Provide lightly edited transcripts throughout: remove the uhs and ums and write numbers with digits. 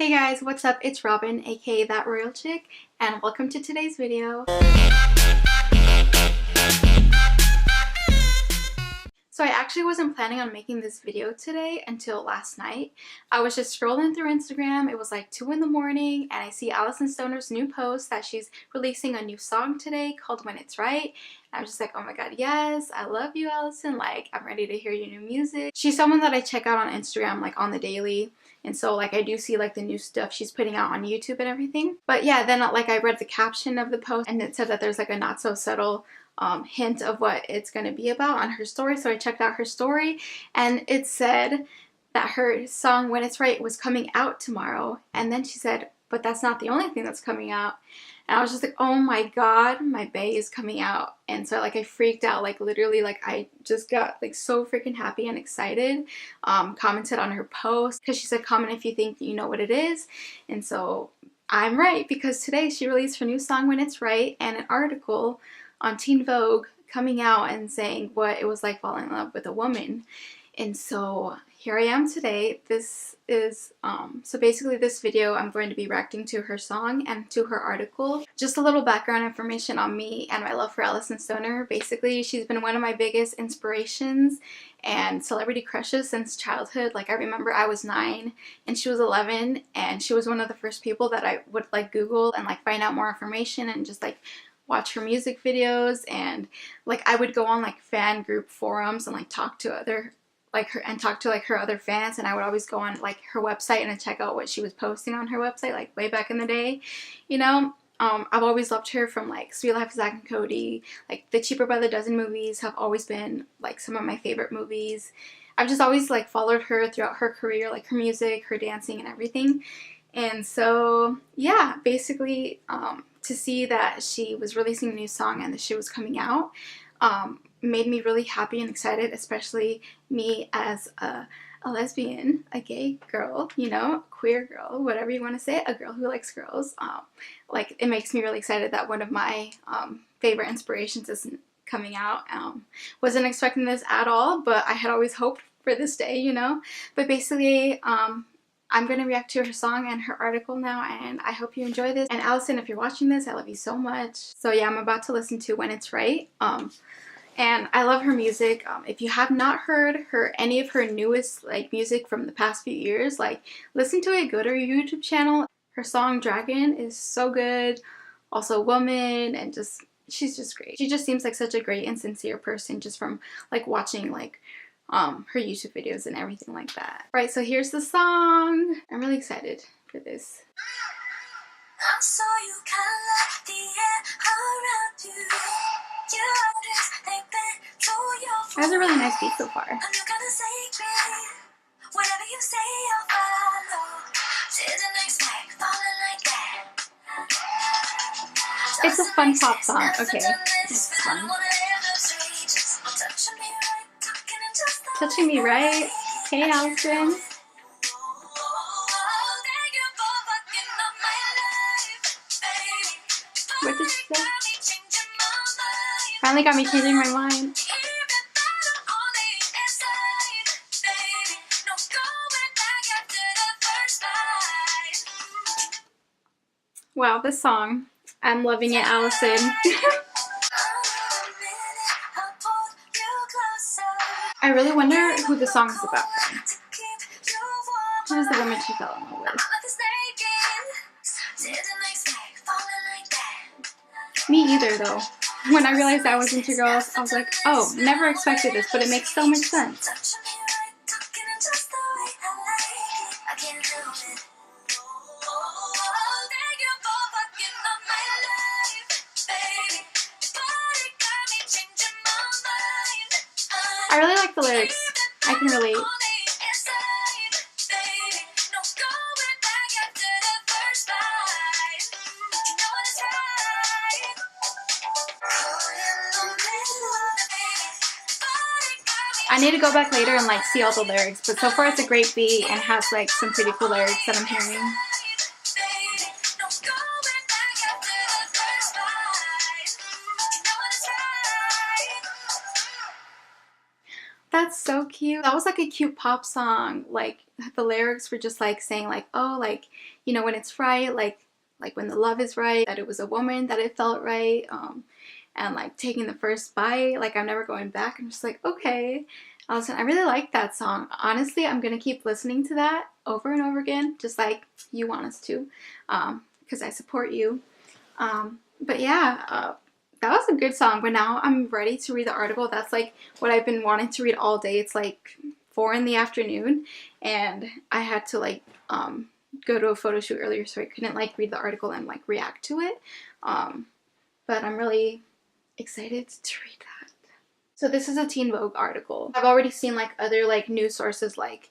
Hey guys, what's up? It's Robin, aka That Royal Chick, and welcome to today's video. So I actually wasn't planning on making this video today until last night. I was just scrolling through Instagram. It was like 2 in the morning and I see Alyson Stoner's new post that she's releasing a new song today called When It's Right. And I was just like, oh my god, yes, I love you, Alyson. Like, I'm ready to hear your new music. She's someone that I check out on Instagram like on the daily. And so like I do see like the new stuff she's putting out on YouTube and everything. But yeah, then like I read the caption of the post and it said that there's like a not so subtle hint of what it's going to be about on her story. So I checked out her story and it said that her song When It's Right was coming out tomorrow. And then she said, but that's not the only thing that's coming out. And I was just like, oh my god, my bae is coming out. And so like I freaked out, like literally, like I just got like so freaking happy and excited. Commented on her post because she said comment if you think you know what it is. And so I'm right, because today she released her new song When It's Right and an article on Teen Vogue coming out and saying what it was like falling in love with a woman. And so here I am today. This is, so basically this video I'm going to be reacting to her song and to her article. Just a little background information on me and my love for Alyson Stoner. Basically, she's been one of my biggest inspirations and celebrity crushes since childhood. Like I remember I was 9 and she was 11 and she was one of the first people that I would like Google and like find out more information and just like watch her music videos. And like I would go on like fan group forums and like talk to other her other fans, and I would always go on like her website and check out what she was posting on her website like way back in the day, you know. I've always loved her from like Sweet Life of Zack and Cody, like the Cheaper by the Dozen movies have always been like some of my favorite movies. I've just always like followed her throughout her career, like her music, her dancing and everything. And so yeah, basically to see that she was releasing a new song and that she was coming out made me really happy and excited, especially me as a lesbian, a gay girl, you know, queer girl, whatever you want to say, a girl who likes girls. Like it makes me really excited that one of my favorite inspirations is coming out. Wasn't expecting this at all, but I had always hoped for this day, you know. But basically I'm going to react to her song and her article now, and I hope you enjoy this. And Alyson, if you're watching this, I love you so much. So yeah, I'm about to listen to When It's Right. And I love her music. If you have not heard any of her newest like music from the past few years, like listen to it, go to her YouTube channel. Her song Dragon is so good. Also Woman, and just she's just great. She just seems like such a great and sincere person just from like watching like her YouTube videos and everything like that. Right, so here's the song. I'm really excited for this. I saw you color the air around you. It has a really nice beat so far. It's a fun pop song. Okay, it's fun. Touching Me Right. Hey, Alyson. What did she say? Finally got me changing my mind. Wow, this song. I'm loving it, Alyson. I really wonder who the song is about. Who is the woman she fell in love with? Me either, though. When I realized I was into girls, I was like, oh, never expected this, but it makes so much sense. I really like the lyrics. I can relate. I need to go back later and like see all the lyrics, but so far it's a great beat and has like some pretty cool lyrics that I'm hearing. That's so cute. That was like a cute pop song. Like the lyrics were just like saying like, oh, like, you know, when it's right, like when the love is right, that it was a woman, that it felt right, and like taking the first bite, like I'm never going back. I'm just like, okay. Alyson, I really like that song. Honestly, I'm gonna keep listening to that over and over again, just like you want us to, because I support you. But yeah, that was a good song. But now I'm ready to read the article. That's like what I've been wanting to read all day. It's like 4 in the afternoon, and I had to like go to a photo shoot earlier, so I couldn't like read the article and like react to it. But I'm really excited to read that. So this is a Teen Vogue article. I've already seen like other like news sources like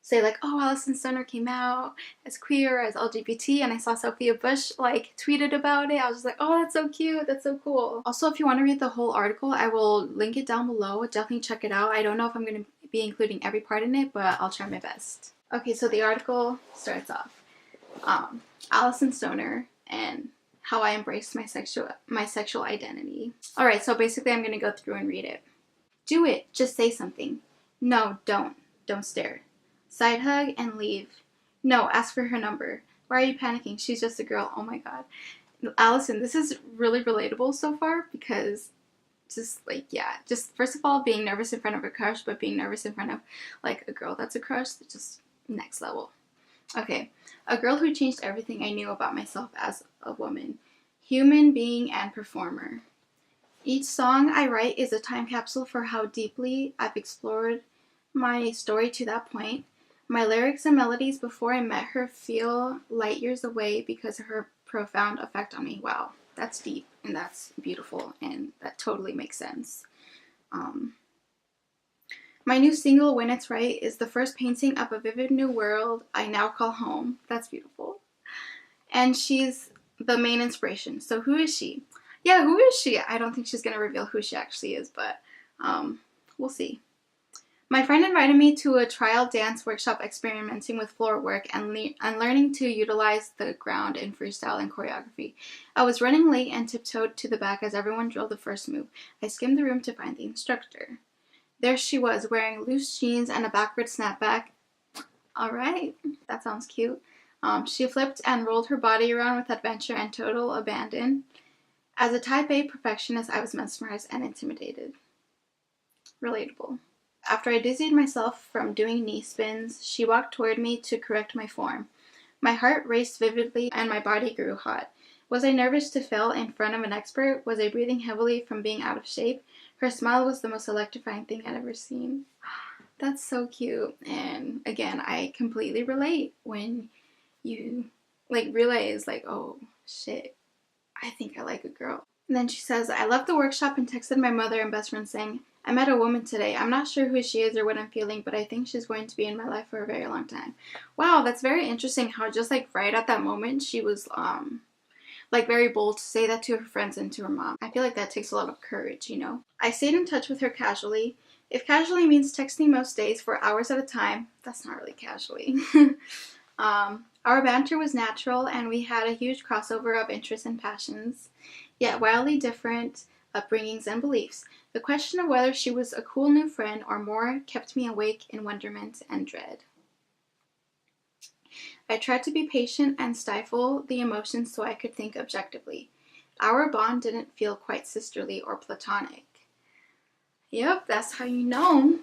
say like, oh, Alyson Stoner came out as queer, as LGBT, and I saw Sophia Bush like tweeted about it. I was just like, oh, that's so cute, that's so cool. Also, if you want to read the whole article, I will link it down below. Definitely check it out. I don't know if I'm going to be including every part in it, but I'll try my best. Okay, so the article starts off, Alyson Stoner and how I embraced my sexual identity. Alright, so basically I'm going to go through and read it. Do it. Just say something. No, don't. Don't stare. Side hug and leave. No, ask for her number. Why are you panicking? She's just a girl. Oh my god. Alyson, this is really relatable so far because just like, yeah, just first of all, being nervous in front of a crush, but being nervous in front of like a girl that's a crush, just next level. Okay, a girl who changed everything I knew about myself as a woman, human being and performer. Each song I write is a time capsule for how deeply I've explored my story to that point. My lyrics and melodies before I met her feel light years away because of her profound effect on me. Wow, that's deep and that's beautiful and that totally makes sense. My new single, When It's Right, is the first painting of a vivid new world I now call home. That's beautiful. And she's the main inspiration. So who is she? Yeah, who is she? I don't think she's going to reveal who she actually is, but we'll see. My friend invited me to a trial dance workshop experimenting with floor work and learning to utilize the ground in freestyle and choreography. I was running late and tiptoed to the back as everyone drilled the first move. I skimmed the room to find the instructor. There she was, wearing loose jeans and a backward snapback. Alright, that sounds cute. She flipped and rolled her body around with adventure and total abandon. As a type A perfectionist, I was mesmerized and intimidated. Relatable. After I dizzied myself from doing knee spins, she walked toward me to correct my form. My heart raced vividly and my body grew hot. Was I nervous to fail in front of an expert? Was I breathing heavily from being out of shape? Her smile was the most electrifying thing I'd ever seen. That's so cute. And again, I completely relate when you like realize like, oh shit, I think I like a girl. And then she says, I left the workshop and texted my mother and best friend saying, I met a woman today. I'm not sure who she is or what I'm feeling, but I think she's going to be in my life for a very long time. Wow, that's very interesting how just like right at that moment she was like very bold to say that to her friends and to her mom. I feel like that takes a lot of courage, you know. I stayed in touch with her casually. If casually means texting most days for hours at a time, that's not really casually. Our banter was natural and we had a huge crossover of interests and passions, yet wildly different upbringings and beliefs. The question of whether she was a cool new friend or more kept me awake in wonderment and dread. I tried to be patient and stifle the emotions so I could think objectively. Our bond didn't feel quite sisterly or platonic. Yep, that's how you know.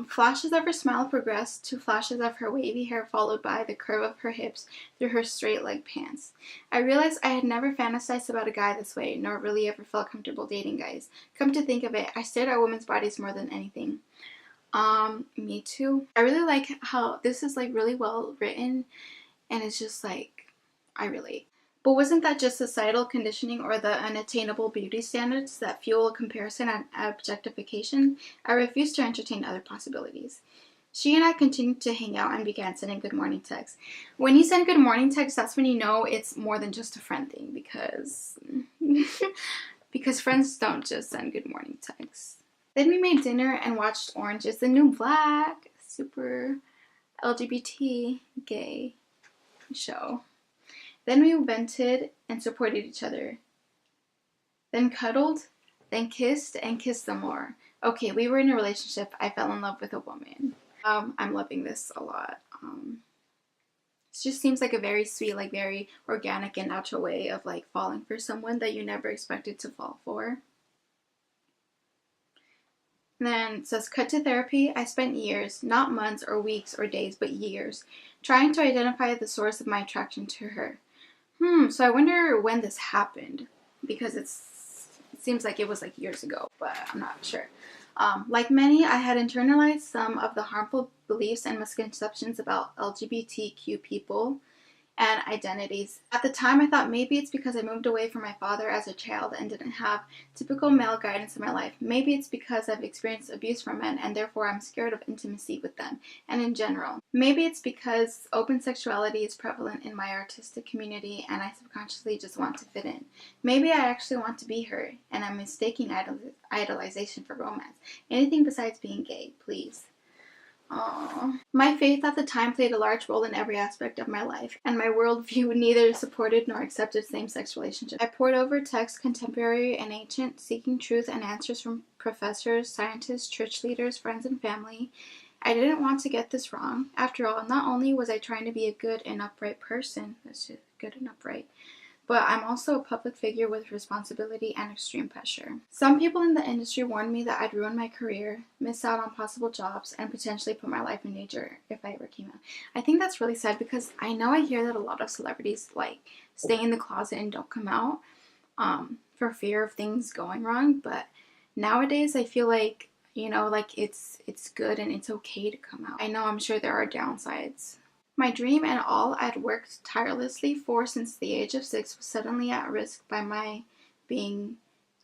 Flashes of her smile progressed to flashes of her wavy hair followed by the curve of her hips through her straight leg pants. I realized I had never fantasized about a guy this way, nor really ever felt comfortable dating guys. Come to think of it, I stared at women's bodies more than anything. Me too. I really like how this is like really well written and it's just like, I relate. But wasn't that just societal conditioning or the unattainable beauty standards that fuel comparison and objectification? I refused to entertain other possibilities. She and I continued to hang out and began sending good morning texts. When you send good morning texts, that's when you know it's more than just a friend thing because because friends don't just send good morning texts. Then we made dinner and watched Orange is the New Black, super LGBT gay show. Then we vented and supported each other. Then cuddled, then kissed and kissed some more. Okay, we were in a relationship. I fell in love with a woman. I'm loving this a lot. It just seems like a very sweet, like very organic and natural way of like falling for someone that you never expected to fall for. And then it says, cut to therapy. I spent years, not months or weeks or days, but years, trying to identify the source of my attraction to her. So I wonder when this happened, because it seems like it was like years ago, but I'm not sure. Like many, I had internalized some of the harmful beliefs and misconceptions about LGBTQ people and identities. At the time, I thought maybe it's because I moved away from my father as a child and didn't have typical male guidance in my life. Maybe it's because I've experienced abuse from men and therefore I'm scared of intimacy with them and in general. Maybe it's because open sexuality is prevalent in my artistic community and I subconsciously just want to fit in. Maybe I actually want to be her and I'm mistaking idolization for romance. Anything besides being gay, please. Aww. My faith at the time played a large role in every aspect of my life, and my worldview neither supported nor accepted same-sex relationships. I pored over texts, contemporary and ancient, seeking truth and answers from professors, scientists, church leaders, friends, and family. I didn't want to get this wrong. After all, not only was I trying to be a good and upright person, that's just good and upright, but I'm also a public figure with responsibility and extreme pressure. Some people in the industry warned me that I'd ruin my career, miss out on possible jobs, and potentially put my life in danger if I ever came out. I think that's really sad because I know I hear that a lot of celebrities like stay in the closet and don't come out for fear of things going wrong, but nowadays I feel like, you know, like it's good and it's okay to come out. I know I'm sure there are downsides. My dream and all I'd worked tirelessly for since the age of 6 was suddenly at risk by my being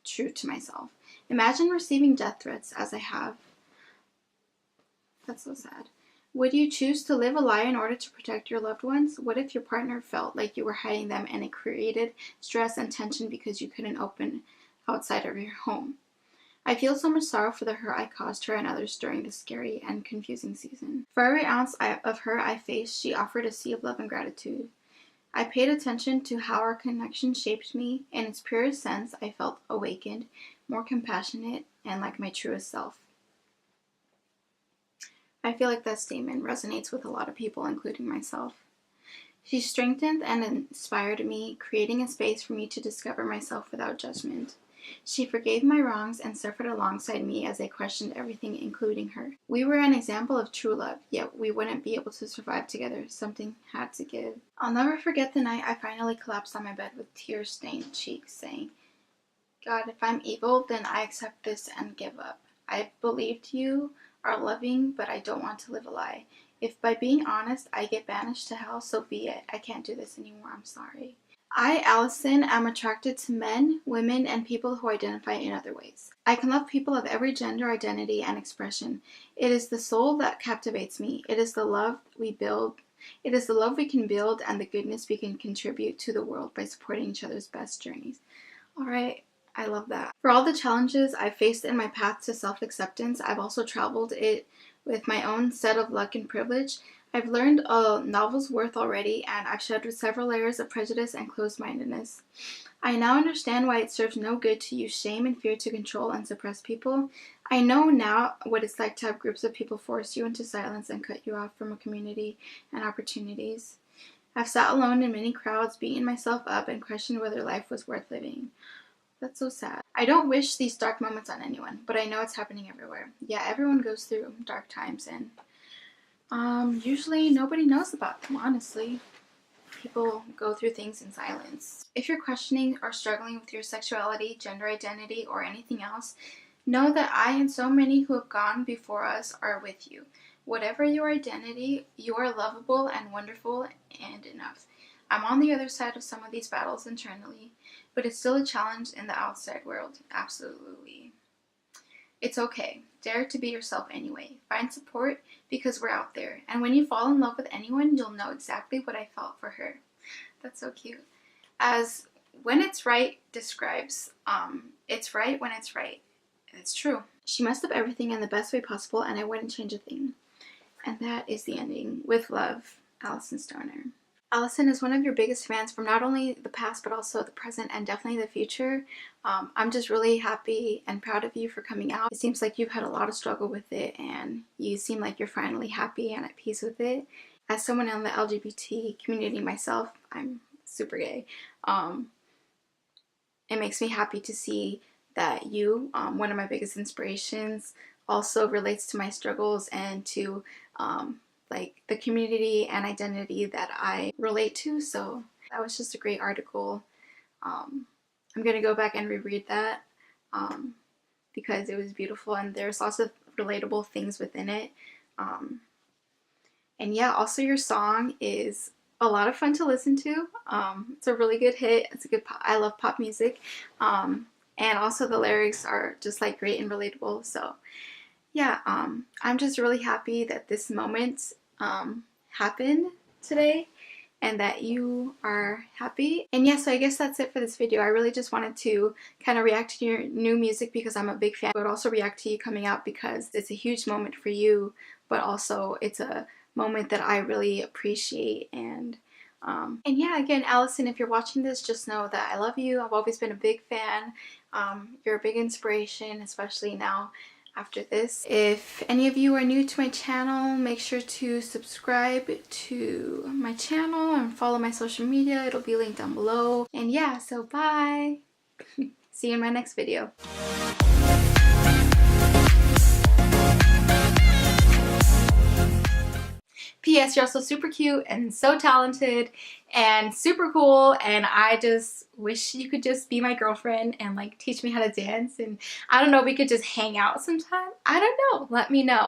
true to myself. Imagine receiving death threats as I have. That's so sad. Would you choose to live a lie in order to protect your loved ones? What if your partner felt like you were hiding them and it created stress and tension because you couldn't open outside of your home? I feel so much sorrow for the hurt I caused her and others during this scary and confusing season. For every ounce of hurt I faced, she offered a sea of love and gratitude. I paid attention to how our connection shaped me. In its purest sense, I felt awakened, more compassionate, and like my truest self. I feel like that statement resonates with a lot of people, including myself. She strengthened and inspired me, creating a space for me to discover myself without judgment. She forgave my wrongs and suffered alongside me as I questioned everything, including her. We were an example of true love, yet we wouldn't be able to survive together. Something had to give. I'll never forget the night I finally collapsed on my bed with tear-stained cheeks, saying, God, if I'm evil, then I accept this and give up. I believed you are loving, but I don't want to live a lie. If by being honest I get banished to hell, so be it. I can't do this anymore. I'm sorry. I, Alyson, am attracted to men, women, and people who identify in other ways. I can love people of every gender, identity, and expression. It is the soul that captivates me. It is the love we build. It is the love we can build and the goodness we can contribute to the world by supporting each other's best journeys. All right, I love that. For all the challenges I've faced in my path to self-acceptance, I've also traveled it with my own set of luck and privilege. I've learned a novel's worth already, and I've shed several layers of prejudice and closed-mindedness. I now understand why it serves no good to use shame and fear to control and suppress people. I know now what it's like to have groups of people force you into silence and cut you off from a community and opportunities. I've sat alone in many crowds, beaten myself up, and questioned whether life was worth living. That's so sad. I don't wish these dark moments on anyone, but I know it's happening everywhere. Yeah, everyone goes through dark times, and usually nobody knows about them, honestly. People go through things in silence. If you're questioning or struggling with your sexuality, gender identity, or anything else, know that I and so many who have gone before us are with you. Whatever your identity, you are lovable and wonderful and enough. I'm on the other side of some of these battles internally, but it's still a challenge in the outside world. Absolutely. It's okay. Dare to be yourself anyway. Find support because we're out there. And when you fall in love with anyone, you'll know exactly what I felt for her. That's so cute. As When It's Right describes, it's right when it's right. It's true. She messed up everything in the best way possible, and I wouldn't change a thing. And that is the ending. With love, Alyson Stoner. Alyson is one of your biggest fans from not only the past but also the present and definitely the future. I'm just really happy and proud of you for coming out. It seems like you've had a lot of struggle with it and you seem like you're finally happy and at peace with it. As someone in the LGBT community myself, I'm super gay. Um, it makes me happy to see that you, one of my biggest inspirations, also relates to my struggles and to like the community and identity that I relate to. So that was just a great article. I'm gonna go back and reread that um, because it was beautiful and there's lots of relatable things within it. Um, and yeah, also your song is a lot of fun to listen to. It's a really good hit. It's a good pop. I love pop music. And also the lyrics are just like great and relatable. So yeah, I'm just really happy that this moment happened today and that you are happy. And yeah, so I guess that's it for this video. I really just wanted to kind of react to your new music because I'm a big fan, but also react to you coming out because it's a huge moment for you, but also it's a moment that I really appreciate. And yeah, again, Alyson, if you're watching this, just know that I love you. I've always been a big fan. You're a big inspiration, especially now after this. If any of you are new to my channel, make sure to subscribe to my channel and follow my social media. It'll be linked down below. And yeah, so bye. See you in my next video. P.S. You're also super cute and so talented and super cool, and I just wish you could just be my girlfriend and like teach me how to dance, and I don't know, we could just hang out sometime. I don't know. Let me know.